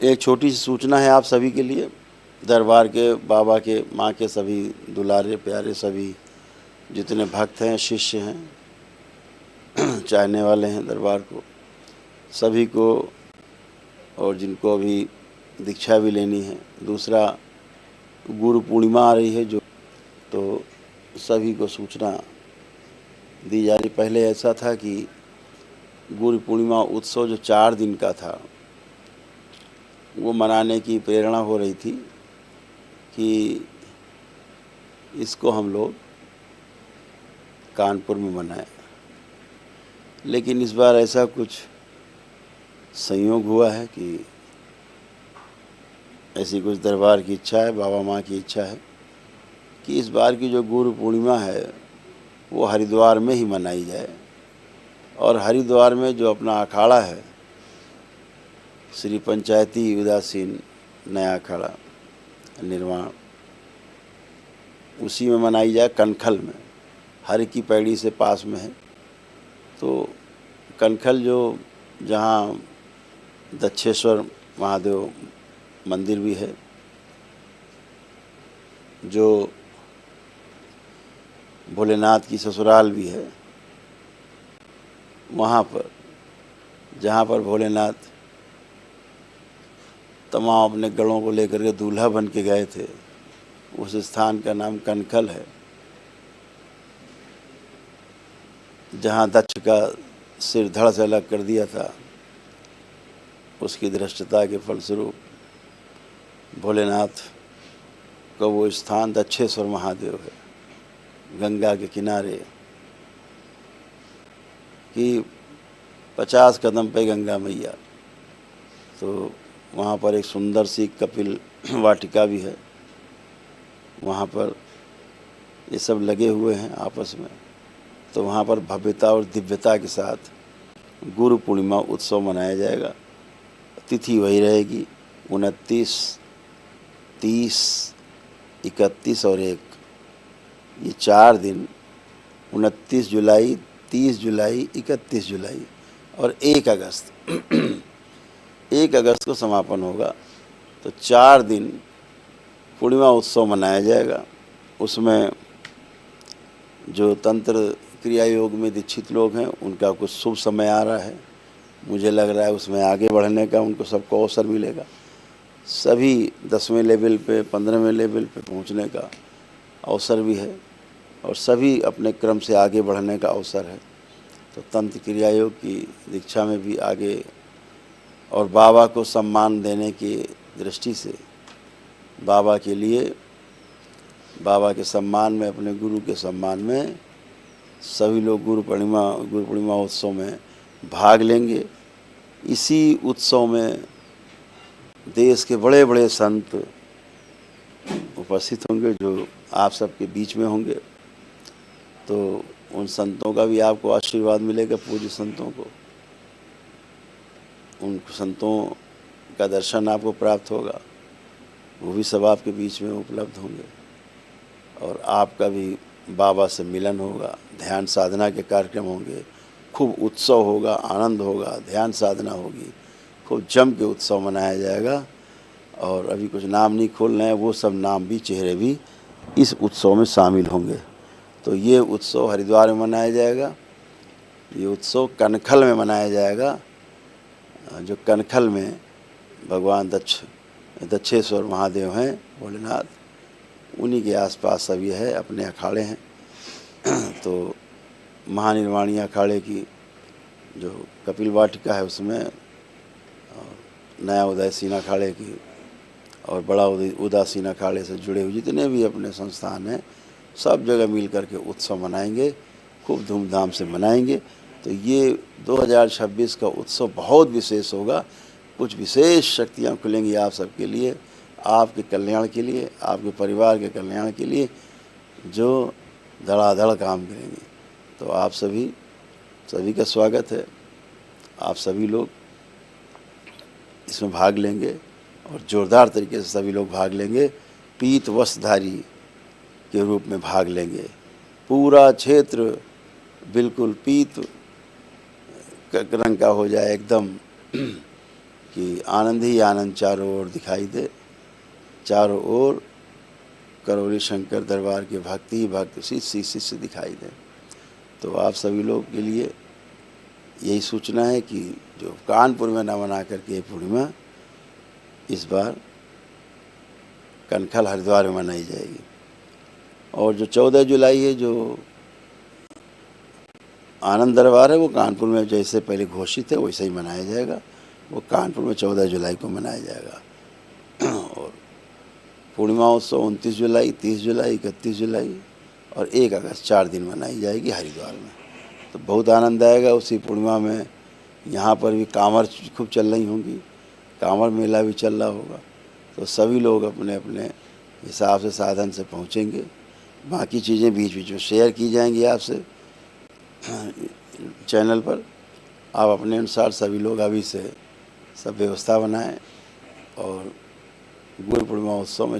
एक छोटी सी सूचना है आप सभी के लिए, दरबार के, बाबा के, माँ के सभी दुलारे प्यारे सभी जितने भक्त हैं, शिष्य हैं, चाहने वाले हैं दरबार को, सभी को, और जिनको अभी दीक्षा भी लेनी है। दूसरा, गुरु पूर्णिमा आ रही है जो, तो सभी को सूचना दी जा रही। पहले ऐसा था कि गुरु पूर्णिमा उत्सव जो 4 दिन का था, वो मनाने की प्रेरणा हो रही थी कि इसको हम लोग कानपुर में मनाएं। लेकिन इस बार ऐसा कुछ संयोग हुआ है कि ऐसी कुछ दरबार की इच्छा है, बाबा माँ की इच्छा है कि इस बार की जो गुरु पूर्णिमा है वो हरिद्वार में ही मनाई जाए। और हरिद्वार में जो अपना अखाड़ा है, श्री पंचायती उदासीन नया अखाड़ा निर्माण, उसी में मनाई जाए, कनखल में, हरि की पैड़ी से पास में है। तो कनखल जो, जहाँ दक्षेश्वर महादेव मंदिर भी है, जो भोलेनाथ की ससुराल भी है, वहाँ पर, जहाँ पर भोलेनाथ तमाम अपने गढ़ों को लेकर के दूल्हा बन के गए थे, उस स्थान का नाम कनखल है। जहाँ दक्ष का सिर धड़ से अलग कर दिया था, उसकी धृष्टता के फलस्वरूप भोलेनाथ का वो स्थान दक्षेश्वर महादेव है, गंगा के किनारे कि 50 कदम पे गंगा मैया। तो वहाँ पर एक सुंदर सी कपिल वाटिका भी है, वहाँ पर ये सब लगे हुए हैं आपस में। तो वहाँ पर भव्यता और दिव्यता के साथ गुरु पूर्णिमा उत्सव मनाया जाएगा। तिथि वही रहेगी 29, 30, 31 और 1, ये 4 दिन, 29 जुलाई, 30 जुलाई, 31 जुलाई और 1 अगस्त 1 अगस्त को समापन होगा। तो 4 दिन पूर्णिमा उत्सव मनाया जाएगा। उसमें जो तंत्र क्रिया योग में दीक्षित लोग हैं, उनका कुछ शुभ समय आ रहा है, मुझे लग रहा है उसमें आगे बढ़ने का उनको सबको अवसर मिलेगा। सभी 10वें लेवल पे, 15वें लेवल पे पहुंचने का अवसर भी है, और सभी अपने क्रम से आगे बढ़ने का अवसर है। तो तंत्र क्रिया योग की दीक्षा में भी आगे, और बाबा को सम्मान देने की दृष्टि से, बाबा के लिए, बाबा के सम्मान में, अपने गुरु के सम्मान में सभी लोग गुरु पूर्णिमा उत्सव में भाग लेंगे। इसी उत्सव में देश के बड़े बड़े संत उपस्थित होंगे, जो आप सबके बीच में होंगे। तो उन संतों का भी आपको आशीर्वाद मिलेगा, पूज्य संतों को, उन संतों का दर्शन आपको प्राप्त होगा, वो भी सब आपके बीच में उपलब्ध होंगे। और आपका भी बाबा से मिलन होगा, ध्यान साधना के कार्यक्रम होंगे, खूब उत्सव होगा, आनंद होगा, ध्यान साधना होगी, खूब जम के उत्सव मनाया जाएगा। और अभी कुछ नाम नहीं खोल रहे हैं, वो सब नाम भी, चेहरे भी इस उत्सव में शामिल होंगे। तो ये उत्सव हरिद्वार में मनाया जाएगा, ये उत्सव कनखल में मनाया जाएगा। जो कनखल में भगवान दक्षेश्वर महादेव हैं, भोलेनाथ, उन्हीं के आसपास सब ये है, अपने अखाड़े हैं। तो महानिर्वाणी अखाड़े की जो कपिल वाटिका है, उसमें, और नया उदासीन अखाड़े की, और बड़ा उदासीन अखाड़े से जुड़े हुए जितने भी अपने संस्थान हैं, सब जगह मिल कर के उत्सव मनाएंगे, खूब धूमधाम से मनाएंगे। तो ये 2026 का उत्सव बहुत विशेष होगा। कुछ विशेष शक्तियाँ खुलेंगी आप सबके लिए, आपके कल्याण के लिए, आपके परिवार के कल्याण के लिए, जो धड़ाधड़ काम करेंगी। तो आप सभी का स्वागत है। आप सभी लोग इसमें भाग लेंगे, और ज़ोरदार तरीके से सभी लोग भाग लेंगे। पीत वस्त्रधारी के रूप में भाग लेंगे। पूरा क्षेत्र बिल्कुल पीत रंग का हो जाए एकदम, कि आनंद ही आनंद चारों ओर दिखाई दे, चारों ओर करौली शंकर दरबार के भक्ति ही भक्त शिष्य दिखाई दे। तो आप सभी लोग के लिए यही सूचना है कि जो कानपुर में न मना करके ये पूर्णिमा इस बार कनखल हरिद्वार में मनाई जाएगी। और जो 14 जुलाई है जो आनंद दरबार है वो कानपुर में जैसे पहले घोषित है वैसे ही मनाया जाएगा। वो कानपुर में 14 जुलाई को मनाया जाएगा। और पूर्णिमा उत्सव 29 जुलाई, 30 जुलाई, 31 जुलाई और 1 अगस्त 4 दिन मनाई जाएगी हरिद्वार में। तो बहुत आनंद आएगा उसी पूर्णिमा में। यहाँ पर भी कांवड़ खूब चल रही होंगी, कांवड़ मेला भी चल रहा होगा। तो सभी लोग अपने अपने हिसाब से साधन से पहुँचेंगे। बाकी चीज़ें बीच बीच में शेयर की जाएंगी आपसे चैनल पर। आप अपने अनुसार सभी लोग अभी से सब व्यवस्था बनाएं और गुरु पूर्णिमा उत्सव में